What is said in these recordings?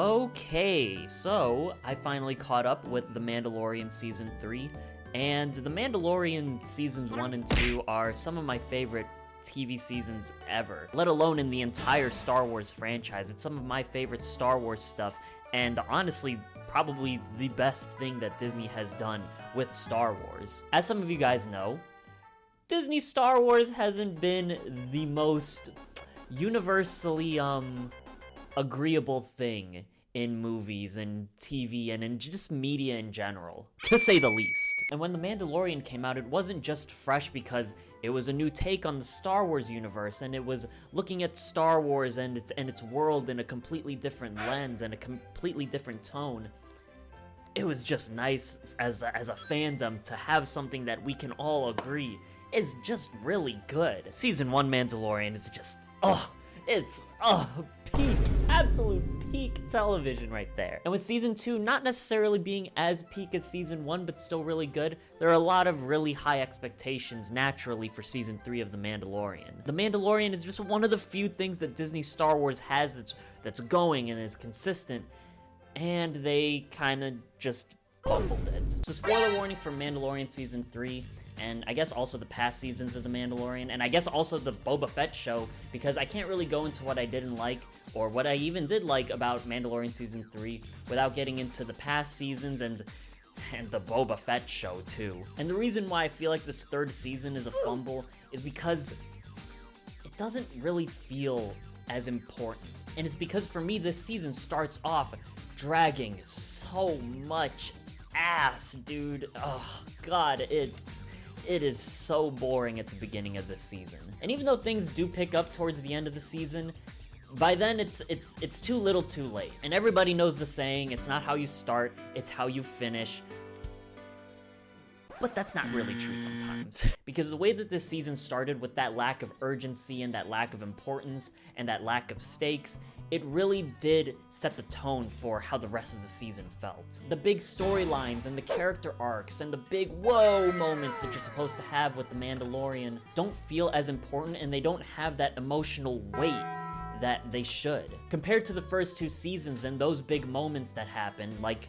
Okay, so I finally caught up with The Mandalorian Season 3, and The Mandalorian Seasons 1 and 2 are some of my favorite TV seasons ever, let alone in the entire Star Wars franchise. It's some of my favorite Star Wars stuff, and honestly, probably the best thing that Disney has done with Star Wars. As some of you guys know, Disney Star Wars hasn't been the most universally, agreeable thing in movies and TV and in just media in general, to say the least. And when The Mandalorian came out, it wasn't just fresh because it was a new take on the Star Wars universe, and it was looking at Star Wars and its world in a completely different lens and a completely different tone. It was just nice as a fandom to have something that we can all agree is just really good. Season 1 Mandalorian is just, it's peak, absolute peak television right there. And with Season 2 not necessarily being as peak as Season 1, but still really good, there are a lot of really high expectations naturally for Season 3 of The Mandalorian. The Mandalorian is just one of the few things that Disney Star Wars has that's going and is consistent, and they kinda just fumbled it. So spoiler warning for Mandalorian Season 3, and I guess also the past seasons of The Mandalorian, and I guess also the Boba Fett show, because I can't really go into what I didn't like, or what I even did like about Mandalorian Season 3, without getting into the past seasons and the Boba Fett show too. And the reason why I feel like this third season is a fumble is because it doesn't really feel as important. And it's because for me, this season starts off dragging so much ass, dude. Oh god, it is so boring at the beginning of this season. And even though things do pick up towards the end of the season, by then it's too little too late. And everybody knows the saying, it's not how you start, it's how you finish. But that's not really true sometimes. Because the way that this season started with that lack of urgency and that lack of importance and that lack of stakes, it really did set the tone for how the rest of the season felt. The big storylines and the character arcs and the big whoa moments that you're supposed to have with The Mandalorian don't feel as important, and they don't have that emotional weight that they should. Compared to the first two seasons and those big moments that happen, like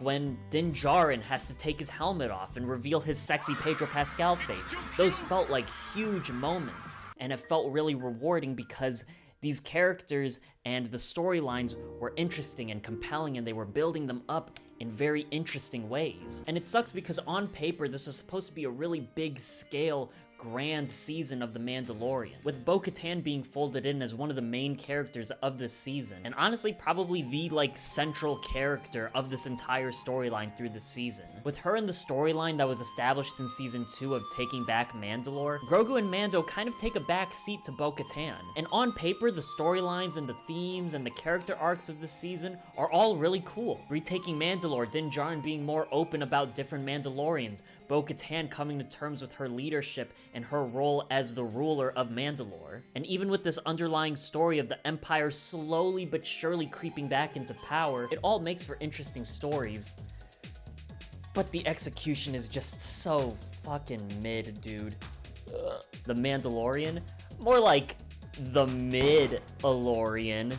when Din Djarin has to take his helmet off and reveal his sexy Pedro Pascal face. Those felt like huge moments, and it felt really rewarding because these characters and the storylines were interesting and compelling, and they were building them up in very interesting ways. And it sucks because on paper, this was supposed to be a really big scale, grand season of The Mandalorian, with Bo-Katan being folded in as one of the main characters of this season, and honestly probably the central character of this entire storyline through the season. With her in the storyline that was established in Season 2 of taking back Mandalore, Grogu and Mando kind of take a back seat to Bo-Katan. And on paper, the storylines and the themes and the character arcs of this season are all really cool. Retaking Mandalore, Din Djarin being more open about different Mandalorians, Bo-Katan coming to terms with her leadership and her role as the ruler of Mandalore. And even with this underlying story of the Empire slowly but surely creeping back into power, it all makes for interesting stories. But the execution is just so fucking mid, dude. Ugh. The Mandalorian? More like the Mid-alorian.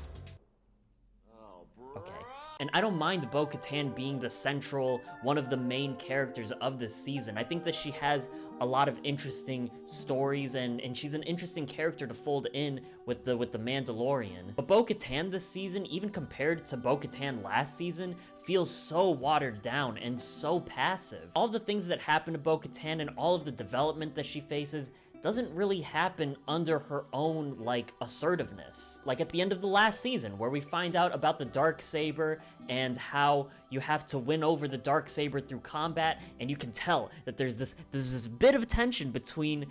Okay. And I don't mind Bo-Katan being the central, one of the main characters of this season. I think that she has a lot of interesting stories, and she's an interesting character to fold in with the Mandalorian. But Bo-Katan this season, even compared to Bo-Katan last season, feels so watered down and so passive. All the things that happen to Bo-Katan and all of the development that she faces doesn't really happen under her own, assertiveness. Like at the end of the last season, where we find out about the Darksaber and how you have to win over the Darksaber through combat, and you can tell that there's this bit of tension between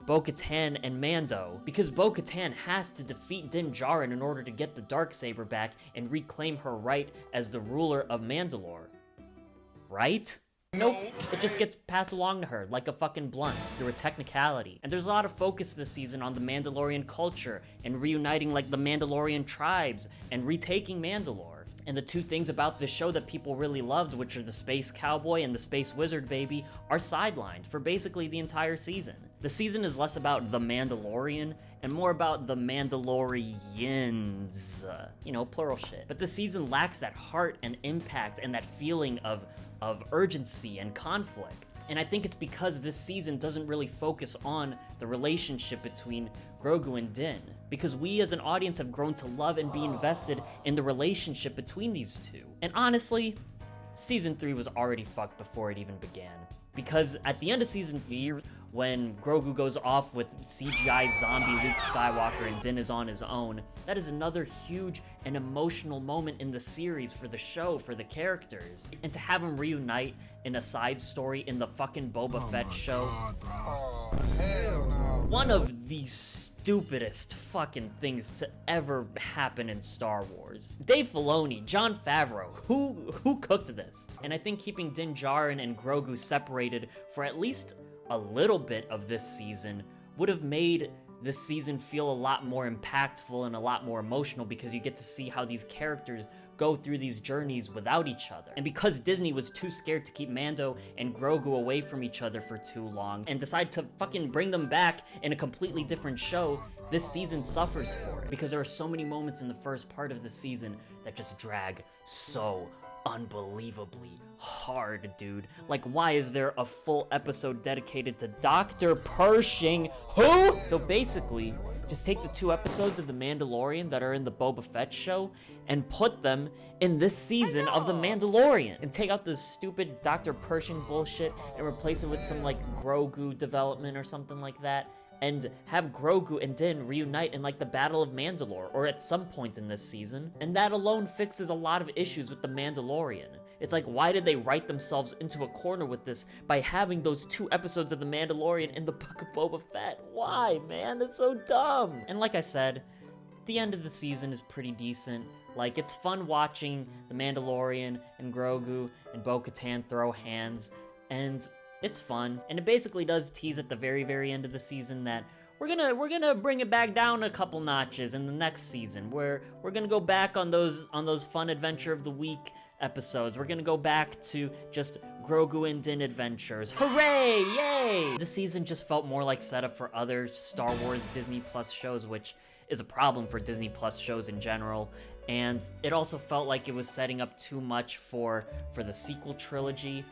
Bo-Katan and Mando, because Bo-Katan has to defeat Din Djarin in order to get the Darksaber back and reclaim her right as the ruler of Mandalore. Right? Nope, it just gets passed along to her like a fucking blunt through a technicality. And there's a lot of focus this season on the Mandalorian culture and reuniting the Mandalorian tribes and retaking Mandalore. And the two things about this show that people really loved, which are the space cowboy and the space wizard baby, are sidelined for basically the entire season. The season is less about the Mandalorian and more about the Mandalorians, plural shit. But the season lacks that heart and impact and that feeling of urgency and conflict. And I think it's because this season doesn't really focus on the relationship between Grogu and Din, because we as an audience have grown to love and be invested in the relationship between these two. And honestly, season 3 was already fucked before it even began. Because at the end of season 3, when Grogu goes off with CGI zombie Luke Skywalker and Din is on his own, that is another huge and emotional moment in the series for the show, for the characters. And to have them reunite in a side story in the fucking Boba Fett show, one of the stupidest fucking things to ever happen in Star Wars. Dave Filoni, Jon Favreau, who cooked this? And I think keeping Din Djarin and Grogu separated for at least a little bit of this season would have made this season feel a lot more impactful and a lot more emotional, because you get to see how these characters go through these journeys without each other. And because Disney was too scared to keep Mando and Grogu away from each other for too long and decided to fucking bring them back in a completely different show, this season suffers for it. Because there are so many moments in the first part of the season that just drag so unbelievably hard, dude. Like, why is there a full episode dedicated to Dr. Pershing? Who? So basically, just take the 2 episodes of The Mandalorian that are in the Boba Fett show and put them in this season of The Mandalorian. And take out this stupid Dr. Pershing bullshit and replace it with some, like, Grogu development or something like that. And have Grogu and Din reunite in, like, the Battle of Mandalore, or at some point in this season. And that alone fixes a lot of issues with The Mandalorian. It's like, why did they write themselves into a corner with this by having those 2 episodes of The Mandalorian in the Book of Boba Fett? Why, man? That's so dumb. And like I said, the end of the season is pretty decent. Like, it's fun watching The Mandalorian and Grogu and Bo-Katan throw hands, and it's fun. And it basically does tease at the very, very end of the season that we're gonna bring it back down a couple notches in the next season, where we're gonna go back on those fun Adventure of the Week episodes. We're gonna go back to just Grogu and Din adventures. Hooray! Yay! The season just felt more like setup for other Star Wars Disney Plus shows, which is a problem for Disney Plus shows in general. And it also felt like it was setting up too much for the sequel trilogy.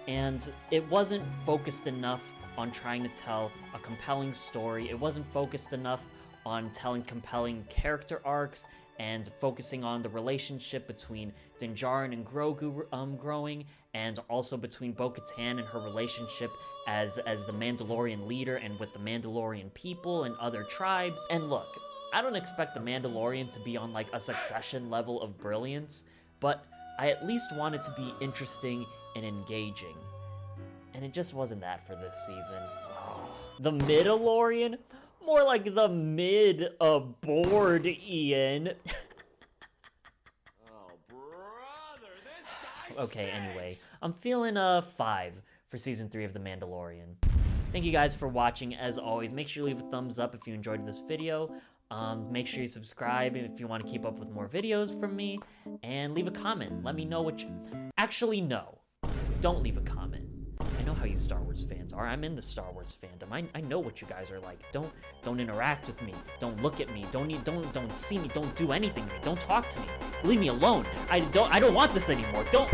And it wasn't focused enough on trying to tell a compelling story. It wasn't focused enough on telling compelling character arcs and focusing on the relationship between Din Djarin and Grogu growing, and also between Bo-Katan and her relationship as the Mandalorian leader and with the Mandalorian people and other tribes. And look, I don't expect the Mandalorian to be on like a Succession level of brilliance, but I at least want it to be interesting and engaging. And it just wasn't that for this season. Oh. The Mandalorian? More like the mid-aboard, Ian. Oh, brother, this Okay, anyway. I'm feeling a 5 for Season 3 of The Mandalorian. Thank you guys for watching. As always, make sure you leave a thumbs up if you enjoyed this video. Make sure you subscribe if you want to keep up with more videos from me. And leave a comment. Let me know what you... Actually, no. Don't leave a comment. I know how you Star Wars fans are. I'm in the Star Wars fandom. I know what you guys are like. Don't interact with me. Don't look at me. Don't see me. Don't do anything to me. Don't talk to me. Leave me alone. I don't want this anymore. Don't.